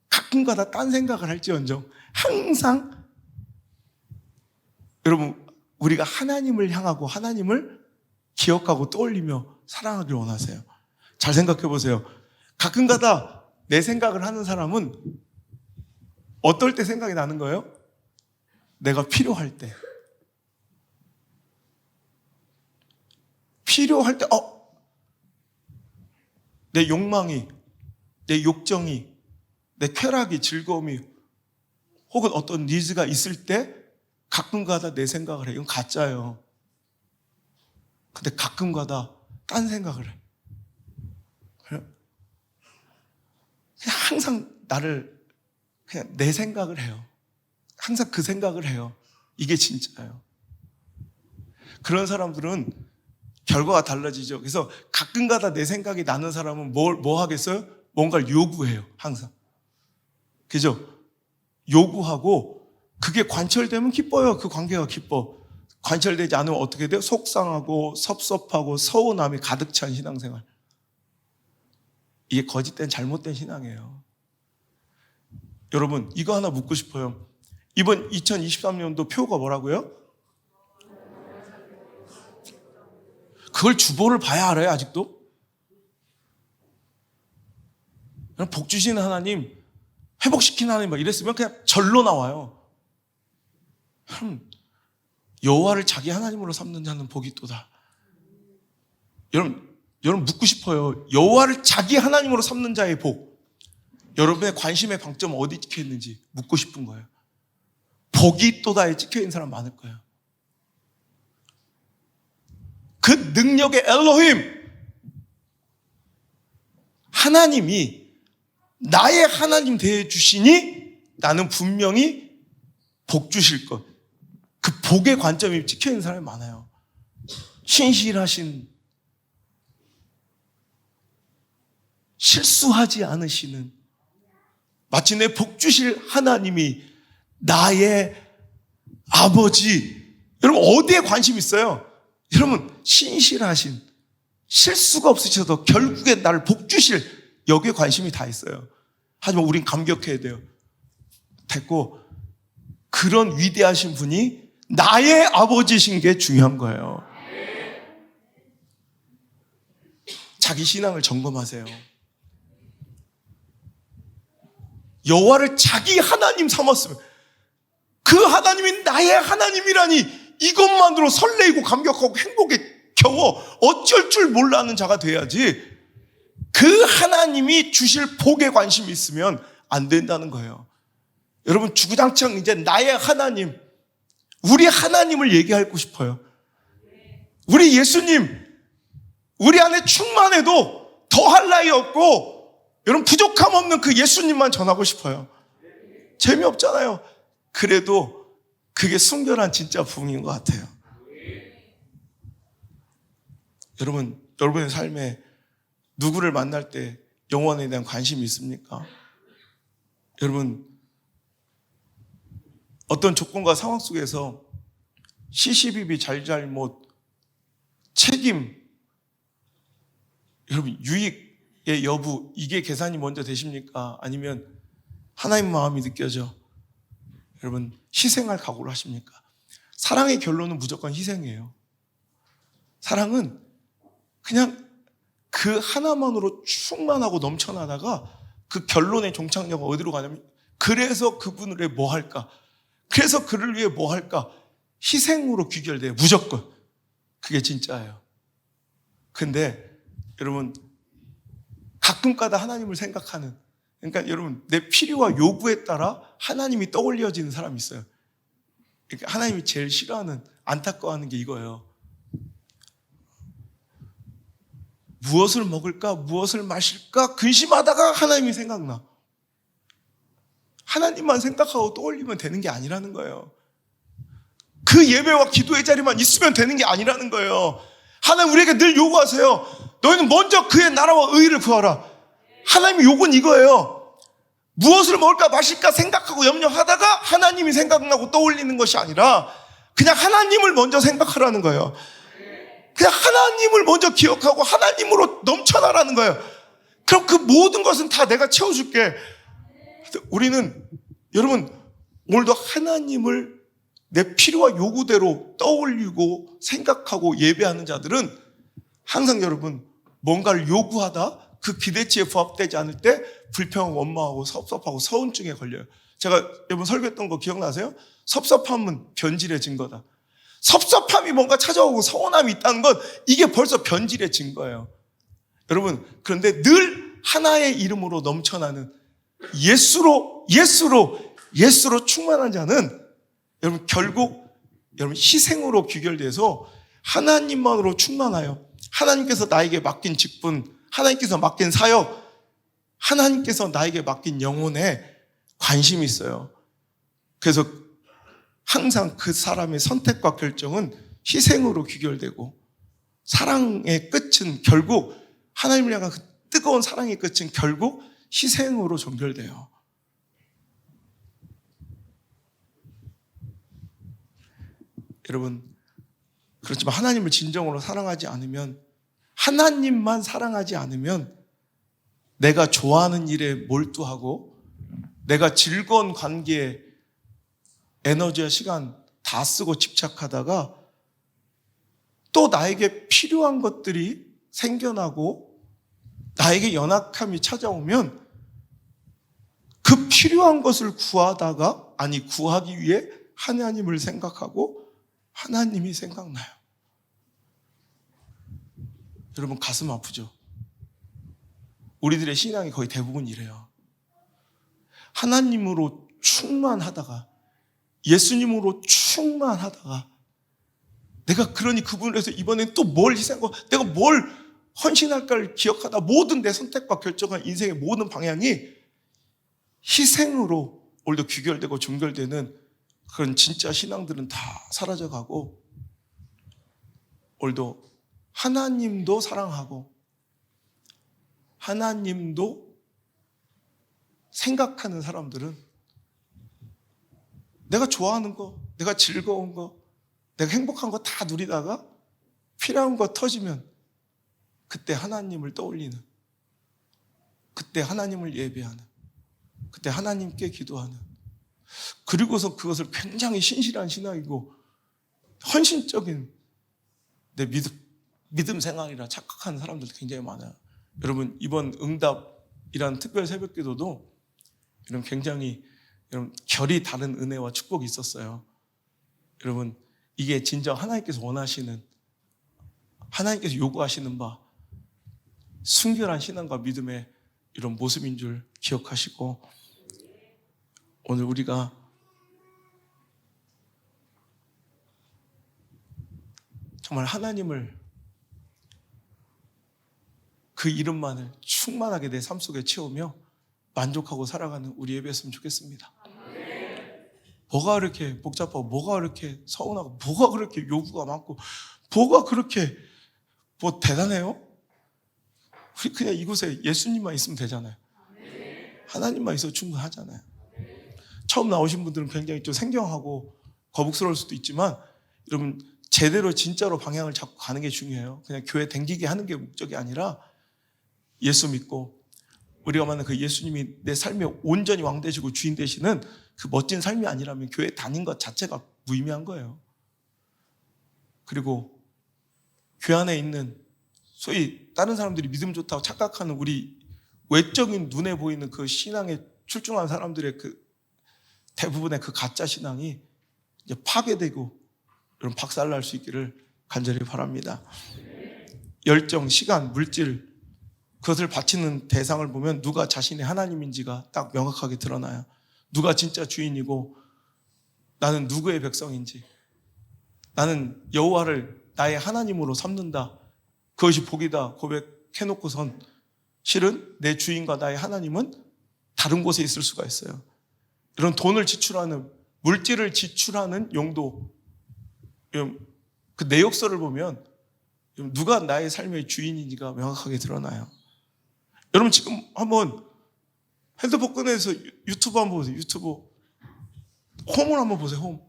A: 가끔가다 딴 생각을 할지언정 항상, 여러분, 우리가 하나님을 향하고 하나님을 기억하고 떠올리며 사랑하길 원하세요. 잘 생각해 보세요. 가끔가다 내 생각을 하는 사람은 어떨 때 생각이 나는 거예요? 내가 필요할 때. 필요할 때, 내 욕망이, 내 욕정이, 내 쾌락이, 즐거움이, 혹은 어떤 니즈가 있을 때 가끔가다 내 생각을 해. 이건 가짜예요. 근데 가끔가다 딴 생각을 해. 그냥 항상 그냥 내 생각을 해요. 항상 그 생각을 해요. 이게 진짜예요. 그런 사람들은 결과가 달라지죠. 그래서 가끔가다 내 생각이 나는 사람은 뭐 하겠어요? 뭔가를 요구해요. 항상. 그죠? 요구하고 그게 관철되면 기뻐요. 그 관계가 기뻐. 관철되지 않으면 어떻게 돼요? 속상하고 섭섭하고 서운함이 가득 찬 신앙생활. 이게 거짓된 잘못된 신앙이에요. 여러분, 이거 하나 묻고 싶어요. 이번 2023년도 표가 뭐라고요? 그걸 주보를 봐야 알아요, 아직도? 복 주시는 하나님, 회복시키는 하나님 막 이랬으면 그냥 절로 나와요. 여호와를 자기 하나님으로 삼는 자는 복이 있도다. 여러분 묻고 싶어요. 여호와를 자기 하나님으로 삼는 자의 복. 여러분의 관심의 방점은 어디 찍혀 있는지 묻고 싶은 거예요. 복이 있도다에 찍혀 있는 사람 많을 거예요. 그 능력의 엘로힘, 하나님이 나의 하나님 되어 주시니 나는 분명히 복 주실 것. 그 복의 관점이 찍혀 있는 사람이 많아요. 신실하신, 실수하지 않으시는, 마치 내 복 주실 하나님이 나의 아버지. 여러분, 어디에 관심 있어요? 여러분, 신실하신, 실수가 없으셔도 결국에 나를 복 주실, 여기에 관심이 다 있어요. 하지만 우린 감격해야 돼요. 됐고, 그런 위대하신 분이 나의 아버지신 게 중요한 거예요. 자기 신앙을 점검하세요. 여호와를 자기 하나님 삼았으면, 그 하나님이 나의 하나님이라니, 이것만으로 설레이고 감격하고 행복에 겨워 어쩔 줄 몰라하는 자가 돼야지, 그 하나님이 주실 복에 관심이 있으면 안 된다는 거예요. 여러분, 주구장창 이제 나의 하나님, 우리 하나님을 얘기하고 싶어요. 우리 예수님, 우리 안에 충만해도 더할 나위 없고 여러분 부족함 없는 그 예수님만 전하고 싶어요. 재미없잖아요. 그래도 그게 순결한 진짜 부흥인 것 같아요. 여러분, 여러분의 삶에 누구를 만날 때 영혼에 대한 관심이 있습니까? 여러분, 어떤 조건과 상황 속에서 시시비비 잘잘못, 책임, 여러분 유익의 여부, 이게 계산이 먼저 되십니까? 아니면 하나님 마음이 느껴져? 여러분, 희생할 각오를 하십니까? 사랑의 결론은 무조건 희생이에요. 사랑은 그냥 그 하나만으로 충만하고 넘쳐나다가 그 결론의 종착역은 어디로 가냐면, 그래서 그분을 위해 뭐 할까? 그래서 그를 위해 뭐 할까? 희생으로 귀결돼요. 무조건. 그게 진짜예요. 근데 여러분, 가끔가다 하나님을 생각하는, 그러니까 여러분, 내 필요와 요구에 따라 하나님이 떠올려지는 사람이 있어요. 그러니까 하나님이 제일 싫어하는, 안타까워하는 게 이거예요. 무엇을 먹을까? 무엇을 마실까? 근심하다가 하나님이 생각나. 하나님만 생각하고 떠올리면 되는 게 아니라는 거예요. 그 예배와 기도의 자리만 있으면 되는 게 아니라는 거예요. 하나님 우리에게 늘 요구하세요. 너희는 먼저 그의 나라와 의의를 구하라. 하나님의 요구는 이거예요. 무엇을 먹을까 마실까 생각하고 염려하다가 하나님이 생각나고 떠올리는 것이 아니라 그냥 하나님을 먼저 생각하라는 거예요. 그냥 하나님을 먼저 기억하고 하나님으로 넘쳐나라는 거예요. 그럼 그 모든 것은 다 내가 채워줄게. 우리는 여러분 오늘도 하나님을 내 필요와 요구대로 떠올리고 생각하고 예배하는 자들은 항상 여러분 뭔가를 요구하다 그 기대치에 부합되지 않을 때 불평하고 원망하고 섭섭하고 서운증에 걸려요. 제가 여러분 설교했던 거 기억나세요? 섭섭함은 변질의 증거다. 섭섭함이 뭔가 찾아오고 서운함이 있다는 건 이게 벌써 변질의 증거예요. 여러분, 그런데 늘 하나의 이름으로 넘쳐나는 예수로 충만한 자는 여러분 결국 여러분 희생으로 귀결돼서 하나님만으로 충만하여 하나님께서 나에게 맡긴 직분, 하나님께서 맡긴 사역, 하나님께서 나에게 맡긴 영혼에 관심이 있어요. 그래서 항상 그 사람의 선택과 결정은 희생으로 귀결되고 사랑의 끝은 결국 하나님을 향한 그 뜨거운 사랑의 끝은 결국 희생으로 전결돼요. 여러분, 그렇지만 하나님을 진정으로 사랑하지 않으면, 하나님만 사랑하지 않으면 내가 좋아하는 일에 몰두하고 내가 즐거운 관계에 에너지와 시간 다 쓰고 집착하다가 또 나에게 필요한 것들이 생겨나고 나에게 연약함이 찾아오면 그 필요한 것을 구하기 위해 하나님을 생각하고 하나님이 생각나요. 여러분 가슴 아프죠? 우리들의 신앙이 거의 대부분 이래요. 하나님으로 충만하다가 예수님으로 충만하다가 내가 그러니 그분을 위해서 이번엔 또 뭘 희생하고 내가 뭘 헌신할까를 기억하다 모든 내 선택과 결정한 인생의 모든 방향이 희생으로 오늘도 귀결되고 종결되는 그런 진짜 신앙들은 다 사라져가고 오늘도 하나님도 사랑하고 하나님도 생각하는 사람들은 내가 좋아하는 거, 내가 즐거운 거, 내가 행복한 거 다 누리다가 필요한 거 터지면 그때 하나님을 떠올리는, 그때 하나님을 예배하는, 그때 하나님께 기도하는, 그리고서 그것을 굉장히 신실한 신앙이고 헌신적인 내 믿음 생활이라 착각하는 사람들도 굉장히 많아요. 여러분 이번 응답이라는 특별 새벽기도도 이런 굉장히 여러분 결이 다른 은혜와 축복이 있었어요. 여러분 이게 진정 하나님께서 원하시는, 하나님께서 요구하시는 바 순결한 신앙과 믿음의 이런 모습인 줄 기억하시고 오늘 우리가 정말 하나님을, 그 이름만을 충만하게 내 삶 속에 채우며 만족하고 살아가는 우리 예배였으면 좋겠습니다. 뭐가 그렇게 복잡하고, 뭐가 그렇게 서운하고, 뭐가 그렇게 요구가 많고, 뭐가 그렇게 뭐 대단해요? 우리 그냥 이곳에 예수님만 있으면 되잖아요. 하나님만 있어도 충분하잖아요. 처음 나오신 분들은 굉장히 좀 생경하고 거북스러울 수도 있지만, 여러분 제대로 진짜로 방향을 잡고 가는 게 중요해요. 그냥 교회 댕기게 하는 게 목적이 아니라 예수 믿고 우리가 만난 그 예수님이 내 삶에 온전히 왕 되시고 주인 되시는 그 멋진 삶이 아니라면 교회 다닌 것 자체가 무의미한 거예요. 그리고 교회 안에 있는 소위 다른 사람들이 믿음 좋다고 착각하는 우리 외적인 눈에 보이는 그 신앙에 출중한 사람들의 그 대부분의 그 가짜 신앙이 이제 파괴되고 여러분 박살날 수 있기를 간절히 바랍니다. 열정, 시간, 물질, 그것을 바치는 대상을 보면 누가 자신의 하나님인지가 딱 명확하게 드러나요. 누가 진짜 주인이고 나는 누구의 백성인지, 나는 여호와를 나의 하나님으로 삼는다, 그것이 복이다 고백해놓고선 실은 내 주인과 나의 하나님은 다른 곳에 있을 수가 있어요. 이런 돈을 지출하는, 물질을 지출하는 용도, 그 내역서를 보면 누가 나의 삶의 주인인지가 명확하게 드러나요. 여러분 지금 한번 핸드폰 꺼내서 유튜브 한번 보세요. 유튜브 홈을 한번 보세요. 홈.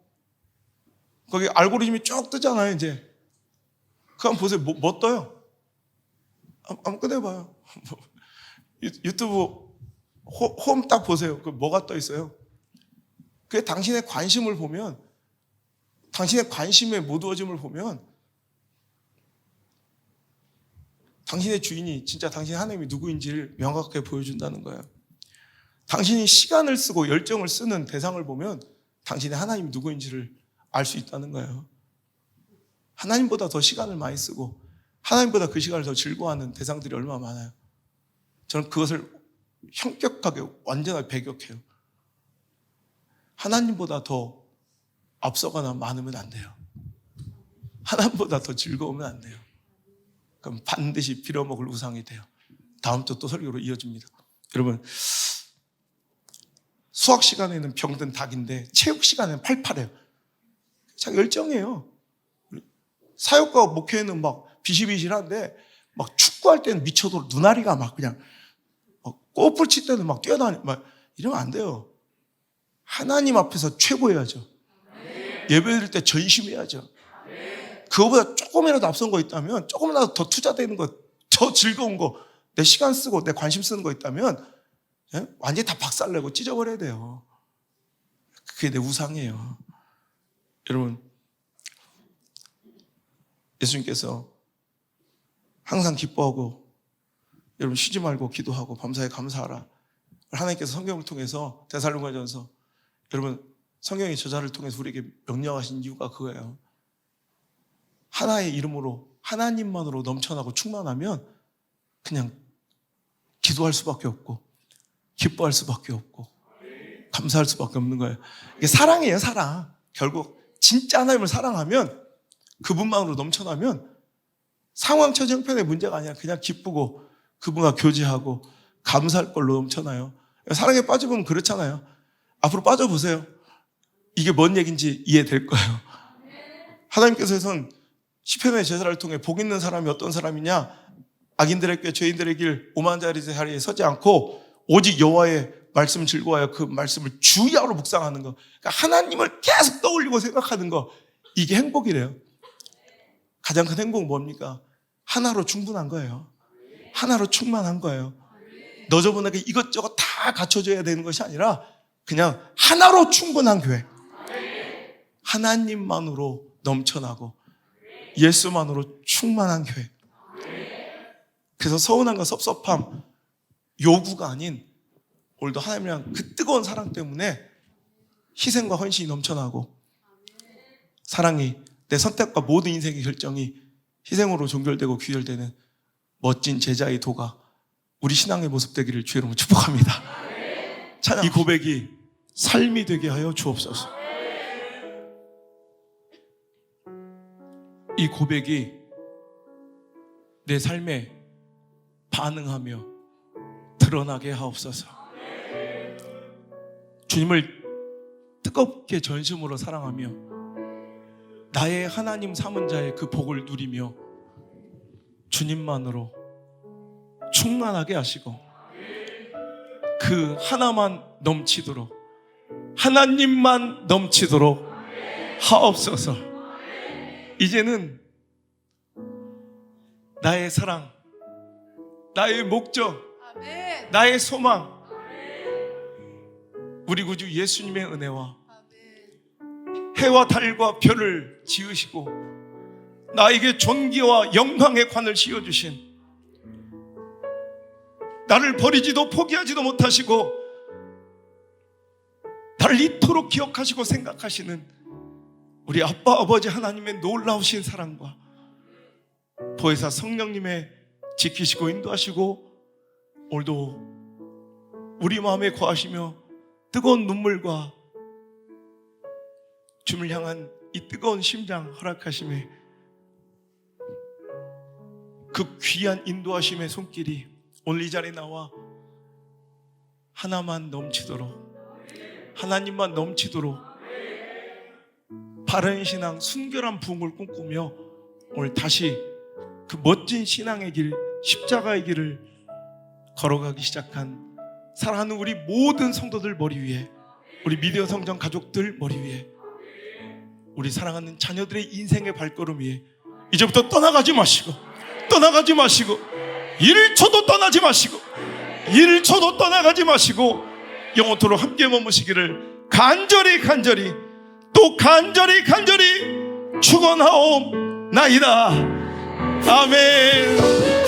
A: 거기 알고리즘이 쭉 뜨잖아요. 이제 그거 한번 보세요. 뭐 떠요? 한번 꺼내봐요. 유튜브 홈 딱 보세요. 그 뭐가 떠 있어요? 그게 당신의 관심을 보면, 당신의 관심에 모두어짐을 보면 당신의 주인이 진짜 당신의 하나님이 누구인지를 명확하게 보여준다는 거예요. 당신이 시간을 쓰고 열정을 쓰는 대상을 보면 당신의 하나님이 누구인지를 알 수 있다는 거예요. 하나님보다 더 시간을 많이 쓰고 하나님보다 그 시간을 더 즐거워하는 대상들이 얼마나 많아요. 저는 그것을 현격하게 완전하게 배격해요. 하나님보다 더 앞서거나 많으면 안 돼요. 하나님보다 더 즐거우면 안 돼요. 그럼 반드시 빌어먹을 우상이 돼요. 다음 주 또 설교로 이어집니다. 여러분, 수학 시간에는 병든 닭인데 체육 시간에는 팔팔해요. 참 열정이에요. 사역과 목회는 막 비실비실한데 막 축구할 때는 미쳐도 눈알이가 막 그냥 골프 칠 때는 막 막 이러면 안 돼요. 하나님 앞에서 최고해야죠. 예배 드릴 때 전심해야죠. 그거보다 조금이라도 앞선 거 있다면, 조금이라도 더 투자되는 거, 더 즐거운 거, 내 시간 쓰고 내 관심 쓰는 거 있다면 완전히 다 박살내고 찢어버려야 돼요. 그게 내 우상이에요. 여러분, 예수님께서 항상 기뻐하고 여러분 쉬지 말고 기도하고 밤사이 감사하라, 하나님께서 성경을 통해서 데살로니가전서, 여러분 성경의 저자를 통해서 우리에게 명령하신 이유가 그거예요. 하나의 이름으로 하나님만으로 넘쳐나고 충만하면 그냥 기도할 수밖에 없고 기뻐할 수밖에 없고 감사할 수밖에 없는 거예요. 이게 사랑이에요. 사랑. 결국 진짜 하나님을 사랑하면, 그분만으로 넘쳐나면 상황 처지 형편의 문제가 아니라 그냥 기쁘고 그분과 교제하고 감사할 걸로 넘쳐나요. 사랑에 빠져보면 그렇잖아요. 앞으로 빠져보세요. 이게 뭔 얘기인지 이해될 거예요. 하나님께서는 시편의 제사를 통해 복 있는 사람이 어떤 사람이냐, 악인들의 꾀 죄인들의 길 오만 자리에 서지 않고 오직 여호와의 말씀 즐거워하여 그 말씀을 주야로 묵상하는 거, 그러니까 하나님을 계속 떠올리고 생각하는 거, 이게 행복이래요. 가장 큰 행복은 뭡니까? 하나로 충분한 거예요. 하나로 충만한 거예요. 너저분에게 이것저것 다 갖춰줘야 되는 것이 아니라 그냥 하나로 충분한 교회, 하나님만으로 넘쳐나고 예수만으로 충만한 교회. 그래서 서운함과 섭섭함, 요구가 아닌 오늘도 하나님이랑 그 뜨거운 사랑 때문에 희생과 헌신이 넘쳐나고, 사랑이 내 선택과 모든 인생의 결정이 희생으로 종결되고 귀결되는 멋진 제자의 도가 우리 신앙의 모습 되기를 주의 이름으로 축복합니다. 이 고백이 삶이 되게 하여 주옵소서. 이 고백이 내 삶에 반응하며 드러나게 하옵소서. 주님을 뜨겁게 전심으로 사랑하며 나의 하나님 삼은 자의 그 복을 누리며 주님만으로 충만하게 하시고 그 하나만 넘치도록, 하나님만 넘치도록 하옵소서. 이제는 나의 사랑, 나의 목적, 나의 소망, 우리 구주 예수님의 은혜와 해와 달과 별을 지으시고 나에게 존귀와 영광의 관을 씌워주신, 나를 버리지도 포기하지도 못하시고 나를 이토록 기억하시고 생각하시는 우리 아빠 아버지 하나님의 놀라우신 사랑과 보혜사 성령님의 지키시고 인도하시고 오늘도 우리 마음에 거하시며 뜨거운 눈물과 주님을 향한 이 뜨거운 심장 허락하심에 그 귀한 인도하심의 손길이 오늘 이 자리에 나와 하나만 넘치도록, 하나님만 넘치도록 바른 신앙, 순결한 부흥을 꿈꾸며 오늘 다시 그 멋진 신앙의 길, 십자가의 길을 걸어가기 시작한 사랑하는 우리 모든 성도들 머리 위에, 우리 미디어 성전 가족들 머리 위에, 우리 사랑하는 자녀들의 인생의 발걸음 위에 이제부터 떠나가지 마시고 1초도 떠나지 마시고 1초도 떠나가지 마시고 영원토록 함께 머무시기를 간절히 또 간절히 축원하옵나이다. 아멘.